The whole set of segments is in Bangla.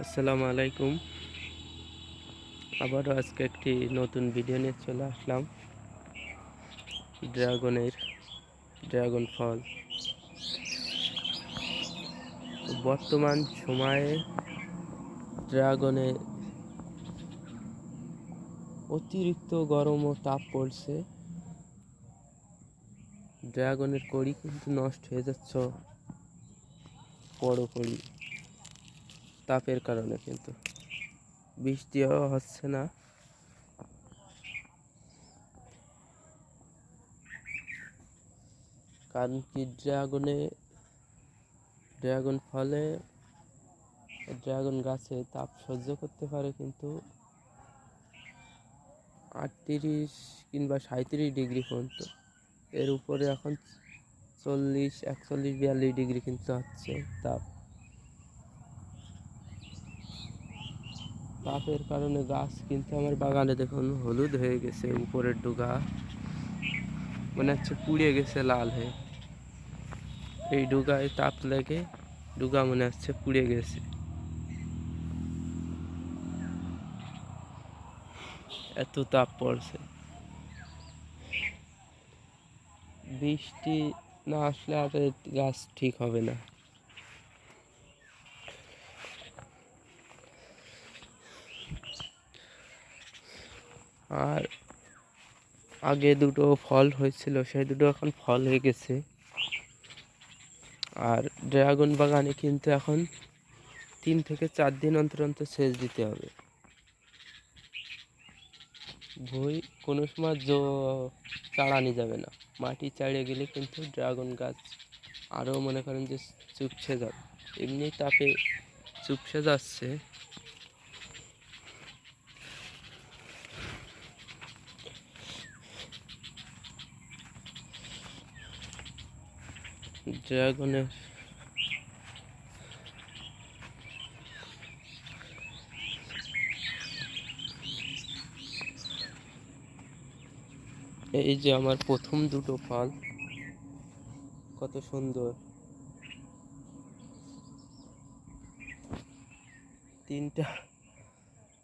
আসসালামু আলাইকুম। আবারও আজকে একটি নতুন ভিডিও নিয়ে চলে আসলাম। ড্রাগন ফল। বর্তমান সময়ে ড্রাগনে অতিরিক্ত গরম ও তাপ পড়ছে। ড্রাগনের কড়ি কিন্তু নষ্ট হয়ে যাচ্ছে পুরোপুরি তাপের কারণে, কিন্তু বৃষ্টিও হচ্ছে না। কারণ কি ড্রাগন গাছে তাপ সহ্য করতে পারে, কিন্তু 38 কিংবা 37 ডিগ্রি পর্যন্ত। এর উপরে এখন 40, 41, 42 ডিগ্রি কিন্তু হচ্ছে তাপের কারণে গাছ কিন্তু আমার বাগানে দেখুন হলুদ হয়ে গেছে। উপরের ডুগা মনে হচ্ছে পুড়ে গেছে লাল হয়ে। এই ডুগায় তাপ লেগে ডুগা মনে হচ্ছে পুড়ে গেছে, এত তাপ পড়ছে। বৃষ্টি না আসলে আর গাছ ঠিক হবে না। আর আগে দুটো ফল হয়েছিল, সেই দুটো এখন ফল হয়ে গেছে। আর ড্রাগন বাগানে কিন্তু এখন 3 থেকে 4 দিন অন্তর অন্তর সেচ দিতে হবে। কোনো সময় চাড়ানি যাবে না। মাটি চাড়িয়ে গেলে কিন্তু ড্রাগন গাছ আরও মনে করেন যে চুপসে যাবে। এমনি তাপে চুপসে যাচ্ছে। ড্রাগনের এই যে আমার প্রথম দুটো ফল কত সুন্দর।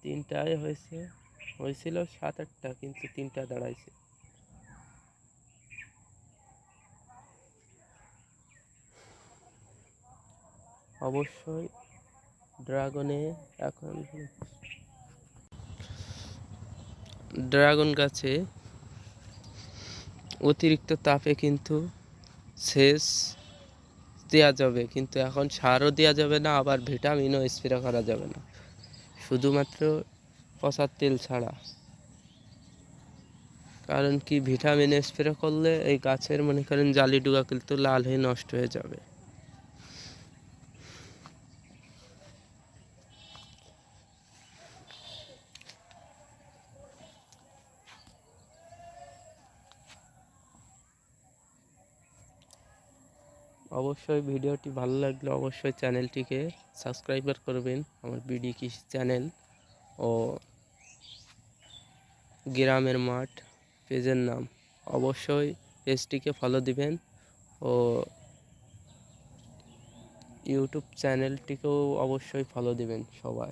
তিনটায় হয়েছিল 7-8টা, কিন্তু 3টা দাঁড়াইছে। অবশ্যই ড্রাগন গাছে অতিরিক্ত তাপে কিন্তু সেচ দেওয়া যাবে, কিন্তু এখন সারও দেওয়া যাবে না, আবার ভিটামিনও স্প্রে করা যাবে না, শুধুমাত্র পচার তেল ছাড়া। কারণ কি, ভিটামিন স্প্রে করলে এই গাছের মনে করেন জালি ডুগা কিন্তু লাল হয়ে নষ্ট হয়ে যাবে। অবশ্যই ভিডিওটি ভালো লাগলে অবশ্যই চ্যানেলটিকে সাবস্ক্রাইব করবেন। আমার বিডি কৃষি চ্যানেল ও গ্রামের মাঠ পেজের নাম। অবশ্যই পেজটিকে ফলো দিবেন ও ইউটিউব চ্যানেলটিকেও অবশ্যই ফলো দিবেন সবাই।